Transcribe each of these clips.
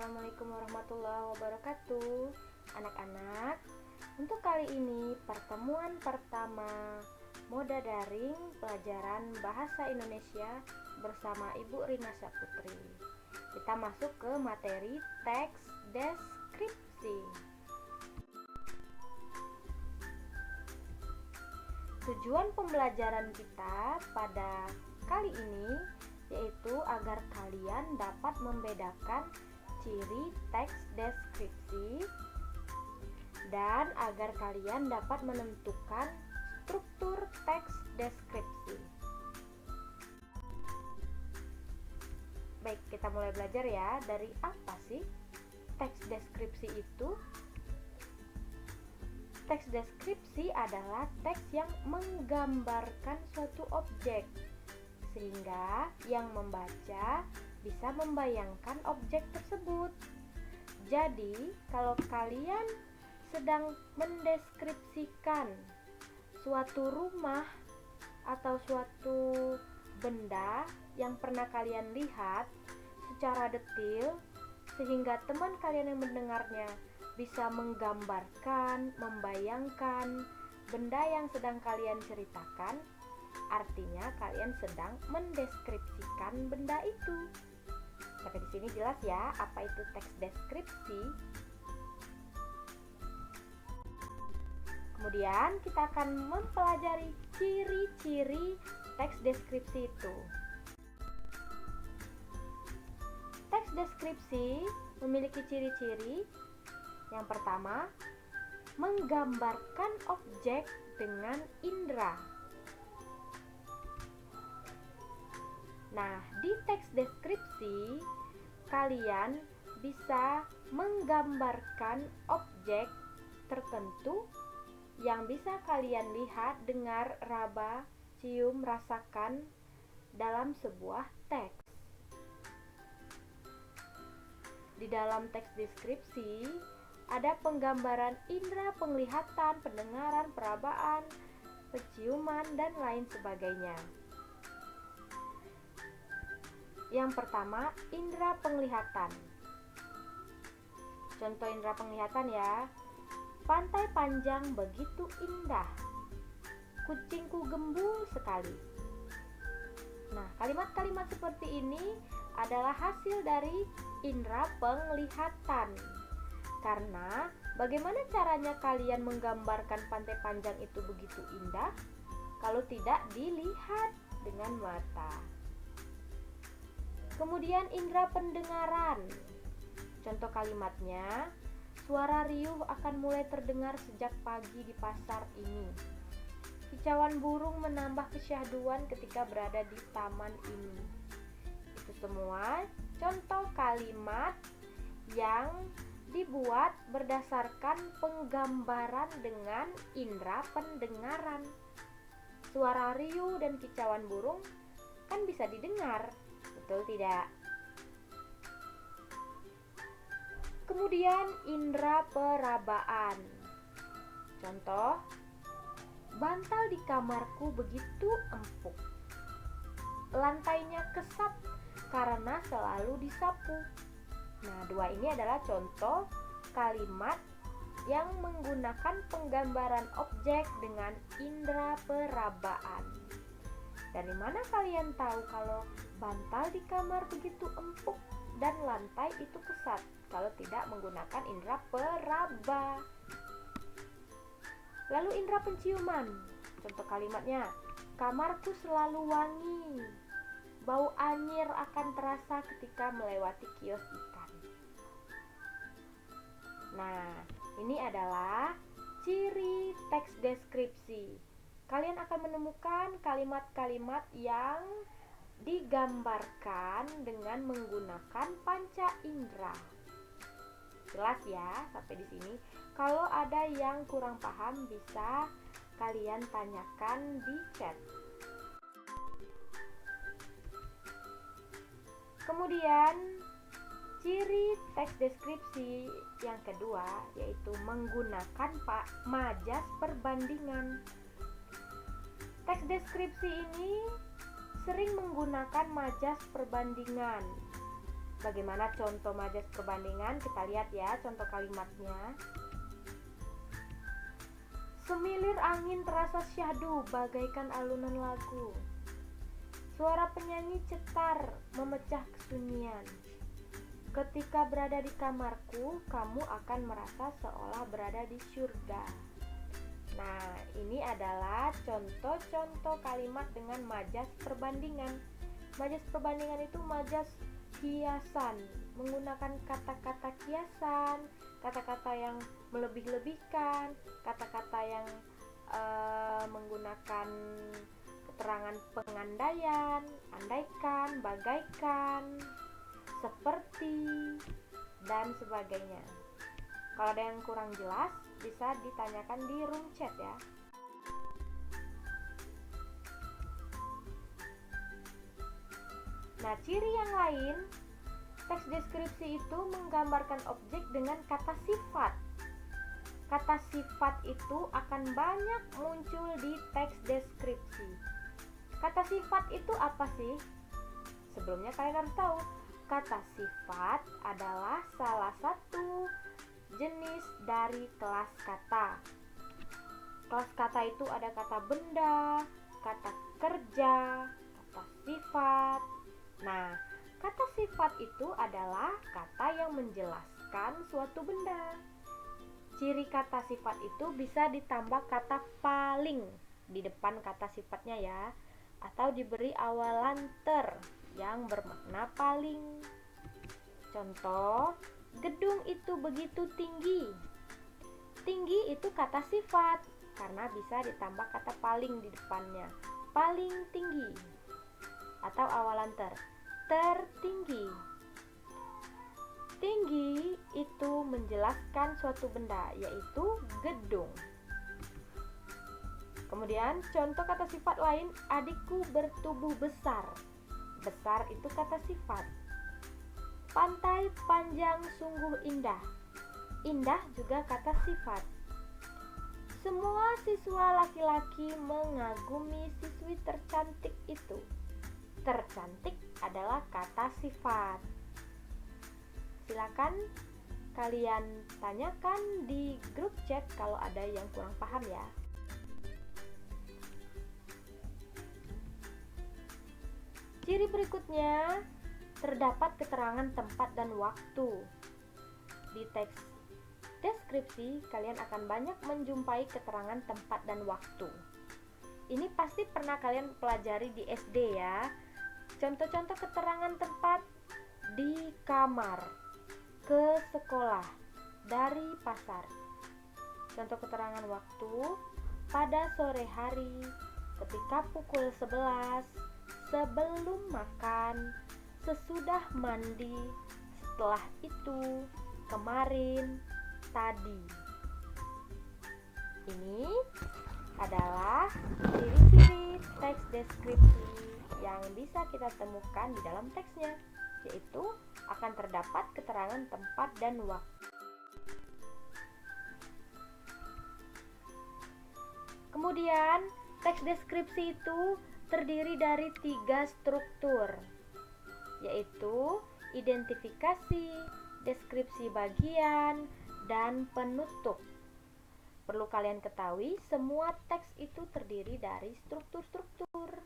Assalamualaikum warahmatullahi wabarakatuh. Anak-anak, untuk kali ini pertemuan pertama Moda Daring pelajaran Bahasa Indonesia bersama Ibu Rina Saputri. Kita masuk ke materi teks deskripsi. Tujuan pembelajaran kita pada kali ini yaitu agar kalian dapat membedakan ciri teks deskripsi dan agar kalian dapat menentukan struktur teks deskripsi. Baik, kita mulai belajar ya. Dari apa sih teks deskripsi itu? Teks deskripsi adalah teks yang menggambarkan suatu objek, sehingga yang membaca bisa membayangkan objek tersebut. Jadi, kalau kalian sedang mendeskripsikan suatu rumah atau suatu benda yang pernah kalian lihat secara detail, sehingga teman kalian yang mendengarnya bisa menggambarkan, membayangkan benda yang sedang kalian ceritakan, artinya kalian sedang mendeskripsikan benda itu. Sampai di sini jelas ya apa itu teks deskripsi. Kemudian kita akan mempelajari ciri-ciri teks deskripsi itu. Teks deskripsi memiliki ciri-ciri. Yang pertama, menggambarkan objek dengan indera. Nah, di teks deskripsi, kalian bisa menggambarkan objek tertentu yang bisa kalian lihat, dengar, raba, cium, rasakan dalam sebuah teks. Di dalam teks deskripsi, ada penggambaran indera penglihatan, pendengaran, perabaan, penciuman, dan lain sebagainya. Yang pertama, indera penglihatan. Contoh indera penglihatan ya. Pantai Panjang begitu indah. Kucingku gembul sekali. Nah, kalimat-kalimat seperti ini adalah hasil dari indera penglihatan. Karena bagaimana caranya kalian menggambarkan Pantai Panjang itu begitu indah kalau tidak dilihat dengan mata? Kemudian indera pendengaran. Contoh kalimatnya, suara riuh akan mulai terdengar sejak pagi di pasar ini. Kicauan burung menambah kesyahduan ketika berada di taman ini. Itu semua contoh kalimat yang dibuat berdasarkan penggambaran dengan indera pendengaran. Suara riuh dan kicauan burung kan bisa didengar, betul tidak? Kemudian indera perabaan. Contoh, bantal di kamarku begitu empuk. Lantainya kesat karena selalu disapu. Nah, dua ini adalah contoh kalimat yang menggunakan penggambaran objek dengan indera perabaan. Dari mana kalian tahu kalau bantal di kamar begitu empuk dan lantai itu kesat kalau tidak menggunakan indera peraba? Lalu indera penciuman. Contoh kalimatnya, kamarku selalu wangi. Bau anyir akan terasa ketika melewati kios ikan. Nah, ini adalah ciri teks deskripsi. Kalian akan menemukan kalimat-kalimat yang digambarkan dengan menggunakan panca indera. Jelas ya sampai di sini? Kalau ada yang kurang paham bisa kalian tanyakan di chat. Kemudian ciri teks deskripsi yang kedua yaitu menggunakan majas perbandingan. Teks deskripsi ini sering menggunakan majas perbandingan. Bagaimana contoh majas perbandingan? Kita lihat ya contoh kalimatnya. Semilir angin terasa syahdu bagaikan alunan lagu. Suara penyanyi cetar memecah kesunyian. Ketika berada di kamarku, kamu akan merasa seolah berada di surga. Nah, ini adalah contoh-contoh kalimat dengan majas perbandingan. Majas perbandingan itu majas kiasan, menggunakan kata-kata kiasan, kata-kata yang melebih-lebihkan, kata-kata yang menggunakan keterangan pengandaian, andaikan, bagaikan, seperti, dan sebagainya. Kalau ada yang kurang jelas, bisa ditanyakan di room chat ya. Nah, ciri yang lain, teks deskripsi itu menggambarkan objek dengan kata sifat. Kata sifat itu akan banyak muncul di teks deskripsi. Kata sifat itu apa sih? Sebelumnya kalian harus tahu, kata sifat adalah salah satu jenis dari kelas kata. Kelas kata itu ada kata benda, kata kerja, kata sifat. Nah, kata sifat itu adalah kata yang menjelaskan suatu benda. Ciri kata sifat itu bisa ditambah kata paling di depan kata sifatnya ya, atau diberi awalan ter yang bermakna paling. Contoh, gedung itu begitu tinggi. Tinggi itu kata sifat karena bisa ditambah kata paling di depannya. Paling tinggi atau awalan tertinggi. Tinggi itu menjelaskan suatu benda, yaitu gedung. Kemudian contoh kata sifat lain, adikku bertubuh besar. Besar itu kata sifat. Pantai panjang sungguh indah. Indah juga kata sifat. Semua siswa laki-laki mengagumi siswi tercantik itu. Tercantik adalah kata sifat. Silakan kalian tanyakan di grup chat kalau ada yang kurang paham ya. Ciri berikutnya, terdapat keterangan tempat dan waktu. Di teks deskripsi, kalian akan banyak menjumpai keterangan tempat dan waktu. Ini pasti pernah kalian pelajari di SD ya. Contoh-contoh keterangan tempat: di kamar, ke sekolah, dari pasar. Contoh keterangan waktu: pada sore hari, ketika pukul 11, sebelum makan, sesudah mandi, setelah itu, kemarin, tadi. Ini adalah ciri-ciri teks deskripsi yang bisa kita temukan di dalam teksnya, yaitu akan terdapat keterangan tempat dan waktu. Kemudian, teks deskripsi itu terdiri dari 3 struktur, yaitu identifikasi, deskripsi bagian, dan penutup. Perlu kalian ketahui, semua teks itu terdiri dari struktur-struktur.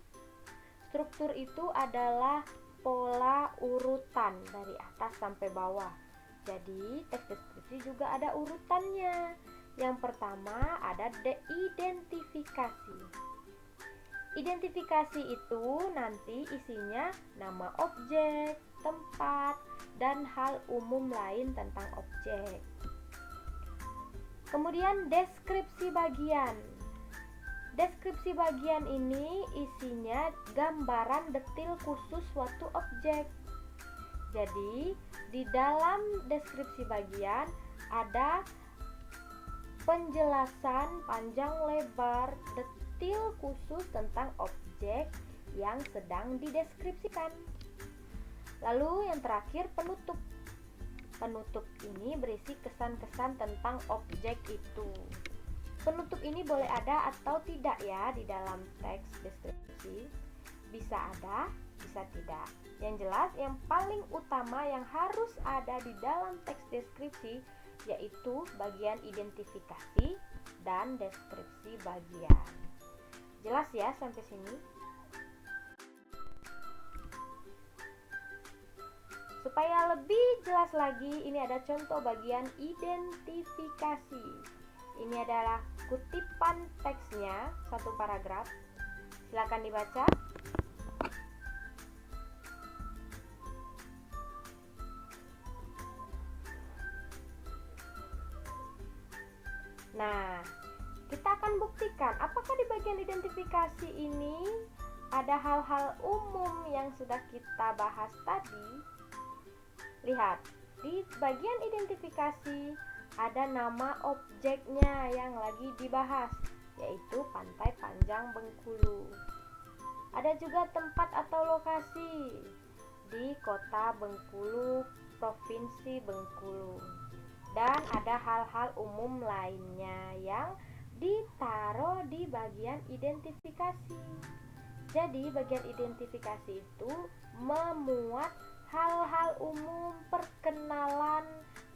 Struktur itu adalah pola urutan dari atas sampai bawah. Jadi, teks deskripsi juga ada urutannya. Yang pertama ada identifikasi. Identifikasi itu nanti isinya nama objek, tempat, dan hal umum lain tentang objek. Kemudian deskripsi bagian. Deskripsi bagian ini isinya gambaran detil khusus suatu objek. Jadi, di dalam deskripsi bagian ada penjelasan panjang lebar detil khusus tentang objek yang sedang dideskripsikan. Lalu yang terakhir penutup. Penutup ini berisi kesan-kesan tentang objek itu. Penutup ini boleh ada atau tidak ya di dalam teks deskripsi. Bisa ada, bisa tidak. Yang jelas, yang paling utama yang harus ada di dalam teks deskripsi yaitu bagian identifikasi dan deskripsi bagian. Jelas ya sampai sini? Supaya lebih jelas lagi, ini ada contoh bagian identifikasi. Ini adalah kutipan teksnya, satu paragraf. Silakan dibaca. Nah, kita akan buktikan apakah di bagian identifikasi ini ada hal-hal umum yang sudah kita bahas tadi. Lihat, di bagian identifikasi ada nama objeknya yang lagi dibahas, yaitu Pantai Panjang Bengkulu. Ada juga tempat atau lokasi di Kota Bengkulu, Provinsi Bengkulu. Dan ada hal-hal umum lainnya yang ditaruh di bagian identifikasi. Jadi bagian identifikasi itu memuat hal-hal umum perkenalan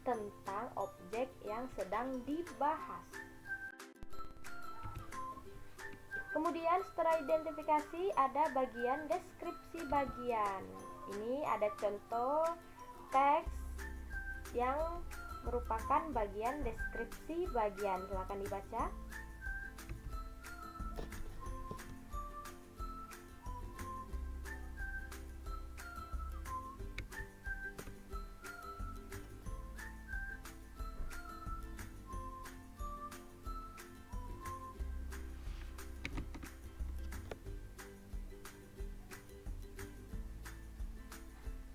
tentang objek yang sedang dibahas. Kemudian setelah identifikasi ada bagian deskripsi bagian. Ini ada contoh teks yang merupakan bagian deskripsi bagian. Silakan dibaca.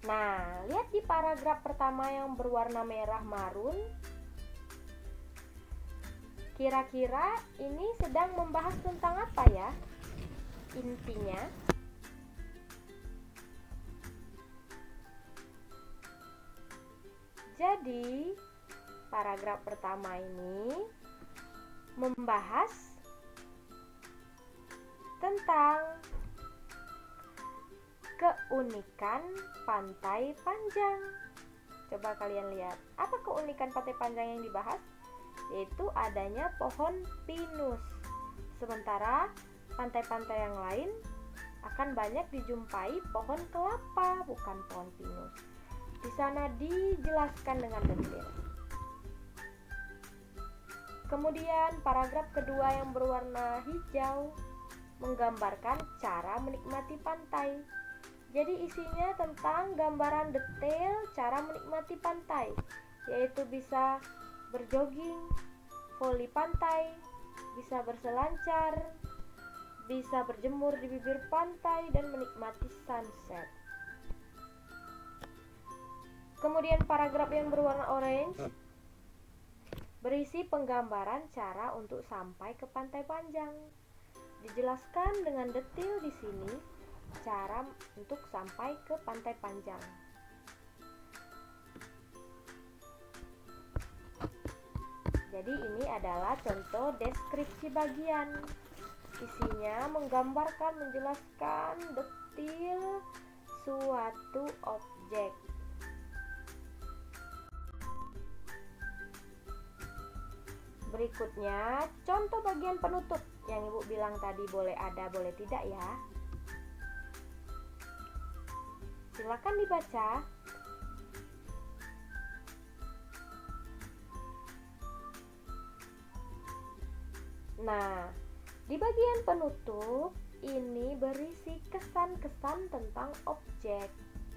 Nah, lihat di paragraf pertama yang berwarna merah marun. Kira-kira ini sedang membahas tentang apa ya? Intinya, jadi paragraf pertama ini membahas tentang keunikan Pantai Panjang. Coba kalian lihat, apa keunikan Pantai Panjang yang dibahas? Yaitu adanya pohon pinus. Sementara pantai-pantai yang lain akan banyak dijumpai pohon kelapa, bukan pohon pinus. Di sana dijelaskan dengan detail. Kemudian paragraf kedua yang berwarna hijau menggambarkan cara menikmati pantai. Jadi isinya tentang gambaran detail cara menikmati pantai, yaitu bisa berjogging, voli pantai, bisa berselancar, bisa berjemur di bibir pantai dan menikmati sunset. Kemudian paragraf yang berwarna orange berisi penggambaran cara untuk sampai ke Pantai Panjang. Dijelaskan dengan detail di sini cara untuk sampai ke Pantai Panjang. Jadi ini adalah contoh deskripsi bagian. Isinya menggambarkan, menjelaskan detail suatu objek. Berikutnya, contoh bagian penutup yang Ibu bilang tadi boleh ada, boleh tidak ya. Silakan dibaca. Nah, di bagian penutup ini berisi kesan-kesan tentang objek.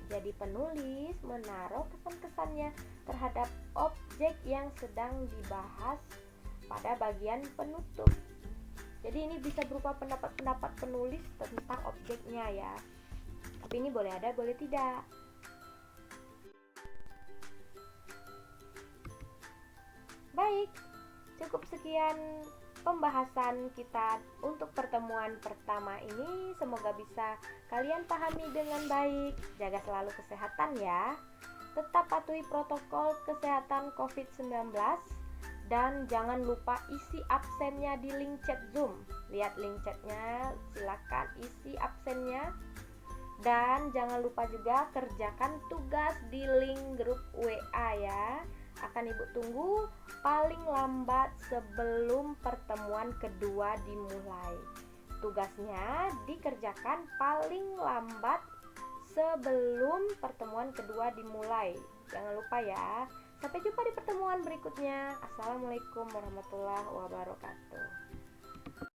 Jadi penulis menaruh kesan-kesannya terhadap objek yang sedang dibahas pada bagian penutup. Jadi ini bisa berupa pendapat-pendapat penulis tentang objeknya ya. Tapi ini boleh ada, boleh tidak. Baik, cukup sekian pembahasan kita untuk pertemuan pertama ini. Semoga bisa kalian pahami dengan baik. Jaga selalu kesehatan ya. Tetap patuhi protokol kesehatan COVID-19. Dan jangan lupa isi absennya di link chat Zoom. Lihat link chatnya, silakan isi absennya. Dan jangan lupa juga kerjakan tugas di link grup WA ya. Akan Ibu tunggu paling lambat sebelum pertemuan kedua dimulai. Tugasnya dikerjakan paling lambat sebelum pertemuan kedua dimulai. Jangan lupa ya. Sampai jumpa di pertemuan berikutnya. Assalamualaikum warahmatullahi wabarakatuh.